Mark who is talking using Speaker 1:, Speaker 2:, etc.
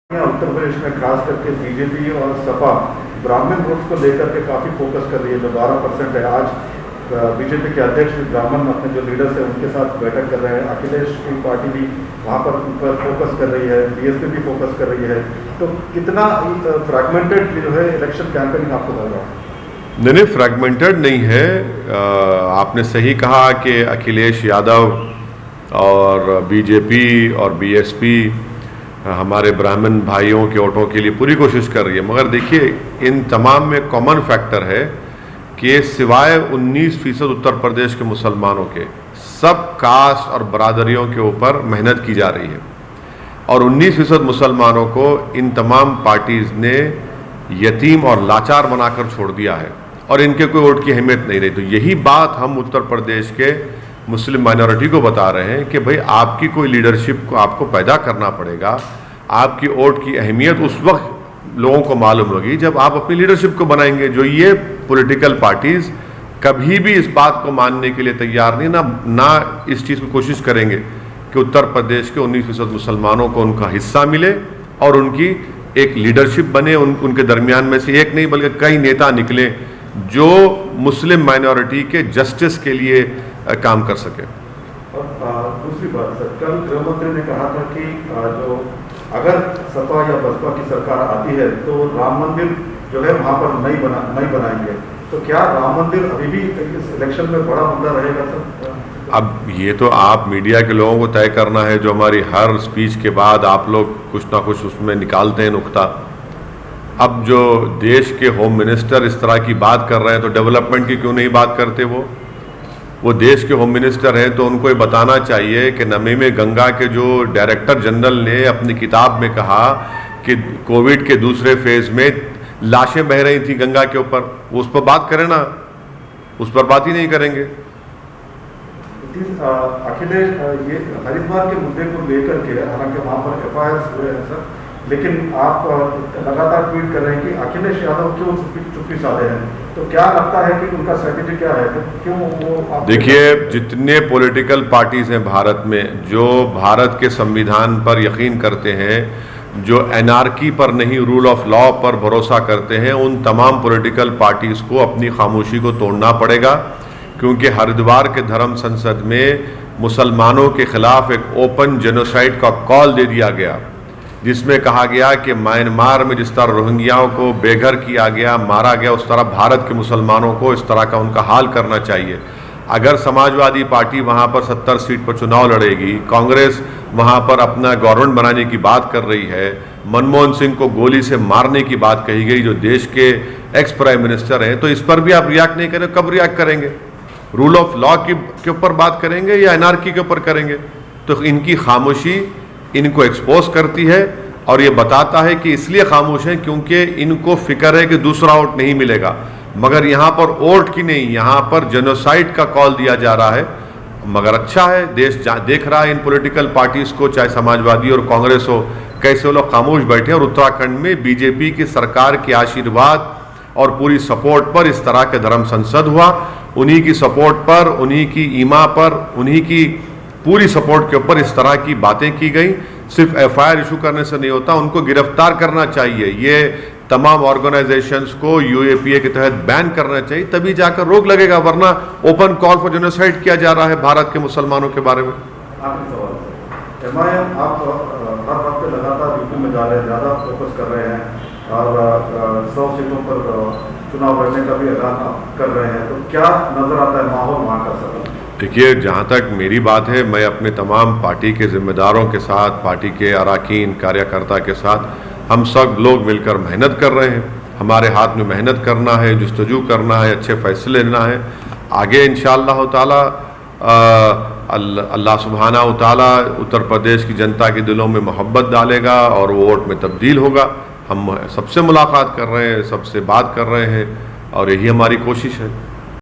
Speaker 1: उत्तर प्रदेश में खास करके बीजेपी और सपा ब्राह्मण वोट्स को लेकर के काफ़ी फोकस कर रही है। जो 12% है, आज बीजेपी के अध्यक्ष ब्राह्मण अपने जो लीडर्स हैं उनके साथ बैठक कर रहे हैं। अखिलेश की पार्टी भी वहाँ पर ऊपर फोकस कर रही है, बीएसपी भी फोकस कर रही है। तो कितना फ्रैगमेंटेड जो है इलेक्शन कैंपेनिंग आपको लग रहा है?
Speaker 2: नहीं, फ्रैगमेंटेड नहीं है। आपने सही कहा कि अखिलेश यादव और बीजेपी और बीएसपी हमारे ब्राह्मण भाइयों के वोटों के लिए पूरी कोशिश कर रही है, मगर देखिए इन तमाम में कॉमन फैक्टर है कि सिवाय 19% उत्तर प्रदेश के मुसलमानों के सब कास्ट और बरादरियों के ऊपर मेहनत की जा रही है और 19% मुसलमानों को इन तमाम पार्टीज़ ने यतीम और लाचार बनाकर छोड़ दिया है और इनके कोई वोट की अहमियत नहीं रही। तो यही बात हम उत्तर प्रदेश के मुस्लिम माइनॉरिटी को बता रहे हैं कि भाई आपकी कोई लीडरशिप को आपको पैदा करना पड़ेगा। आपकी वोट की अहमियत उस वक्त लोगों को मालूम होगी जब आप अपनी लीडरशिप को बनाएंगे। जो ये पॉलिटिकल पार्टीज कभी भी इस बात को मानने के लिए तैयार नहीं, ना इस चीज़ की कोशिश करेंगे कि उत्तर प्रदेश के 19% मुसलमानों को उनका हिस्सा मिले और उनकी एक लीडरशिप बने। उनके दरमियान में से एक नहीं बल्कि कई नेता निकले जो मुस्लिम माइनॉरिटी के जस्टिस के लिए काम कर सके।
Speaker 1: और दूसरी बात सर, कल गृह मंत्री ने कहा था कि जो अगर सपा या बसपा की सरकार आती है तो राम मंदिर जो है वहाँ पर नहीं बनाएंगे। तो क्या राम मंदिर अभी भी इस इलेक्शन में बड़ा मुद्दा रहेगा सर?
Speaker 2: अब ये तो आप मीडिया के लोगों को तय करना है। जो हमारी हर स्पीच के बाद आप लोग कुछ ना कुछ उसमें निकालते हैं नुक्ता। अब जो देश के होम मिनिस्टर इस तरह की बात कर रहे हैं तो डेवलपमेंट की क्यों नहीं बात करते? वो देश के होम मिनिस्टर हैं तो उनको ये बताना चाहिए कि नमी में गंगा के जो डायरेक्टर जनरल ने अपनी किताब में कहा कि कोविड के दूसरे फेज में लाशें बह रही थी गंगा के ऊपर, उस पर बात करें ना, उस पर बात ही नहीं करेंगे।
Speaker 1: अखिलेश ये हरिद्वार के मुद्दे को लेकर के हालांकि वहाँ पर FIR हुए हैं सर, लेकिन आप लगातार ट्वीट कर रहे हैं कि अखिलेश यादव क्यों चुप्पी साधे हैं। तो क्या लगता है कि उनका स्ट्रेटेजी क्या है? क्यों वो
Speaker 2: देखिए, जितने पॉलिटिकल पार्टीज हैं भारत में जो भारत के संविधान पर यकीन करते हैं, जो एनार्की पर नहीं रूल ऑफ लॉ पर भरोसा करते हैं, उन तमाम पॉलिटिकल पार्टीज को अपनी खामोशी को तोड़ना पड़ेगा। क्योंकि हरिद्वार के धर्म संसद में मुसलमानों के खिलाफ एक ओपन जेनोसाइड का कॉल दे दिया गया, जिसमें कहा गया कि म्यांमार में जिस तरह रोहिंग्याओं को बेघर किया गया, मारा गया, उस तरह भारत के मुसलमानों को इस तरह का उनका हाल करना चाहिए। अगर समाजवादी पार्टी वहाँ पर 70 सीट पर चुनाव लड़ेगी, कांग्रेस वहाँ पर अपना गवर्नमेंट बनाने की बात कर रही है, मनमोहन सिंह को गोली से मारने की बात कही गई जो देश के एक्स प्राइम मिनिस्टर हैं, तो इस पर भी आप रिएक्ट नहीं करें। कब रिएक्ट करेंगे? रूल ऑफ लॉ के ऊपर बात करेंगे या एनार्की के ऊपर करेंगे? तो इनकी खामोशी इनको एक्सपोज करती है और ये बताता है कि इसलिए खामोश हैं क्योंकि इनको फिक्र है कि दूसरा वोट नहीं मिलेगा। मगर यहाँ पर वोट की नहीं, यहाँ पर जेनोसाइड का कॉल दिया जा रहा है। मगर अच्छा है, देश देख रहा है इन पॉलिटिकल पार्टीज को, चाहे समाजवादी और कांग्रेस हो, कैसे वो लोग खामोश बैठे। और उत्तराखंड में बीजेपी की सरकार के आशीर्वाद और पूरी सपोर्ट पर इस तरह के धर्म संसद हुआ। उन्हीं की सपोर्ट पर, उन्हीं की ईमा पर, उन्हीं की पूरी सपोर्ट के ऊपर इस तरह की बातें की गई। सिर्फ FIR इशू करने से नहीं होता, उनको गिरफ्तार करना चाहिए। ये तमाम ऑर्गेनाइजेशंस को UAPA के तहत बैन करना चाहिए, तभी जाकर रोक लगेगा, वरना ओपन कॉल फॉर जेनोसाइड किया जा रहा है भारत के मुसलमानों के बारे में।
Speaker 1: आखिरी सवाल सर, MIM आप हर वक्त लगातार यूपी में जा रहे हैं, ज़्यादा फोकस कर रहे हैं और 100 सीटों पर चुनाव लड़ने का भी ऐलान आप कर रहे हैं। तो क्या नजर आता है माहौल वहाँ का सर?
Speaker 2: देखिए, जहाँ तक मेरी बात है, मैं अपने तमाम पार्टी के जिम्मेदारों के साथ, पार्टी के अरकान कार्यकर्ता के साथ, हम सब लोग मिलकर मेहनत कर रहे हैं। हमारे हाथ में मेहनत करना है, जुस्तजू करना है, अच्छे फैसले लेना है। आगे इंशाअल्लाह ताला अल्लाह सुब्हाना व तआला उत्तर प्रदेश की जनता के दिलों में मोहब्बत डालेगा और वो वोट में तब्दील होगा। हम सबसे मुलाकात कर रहे हैं, सबसे बात कर रहे हैं और यही हमारी कोशिश है।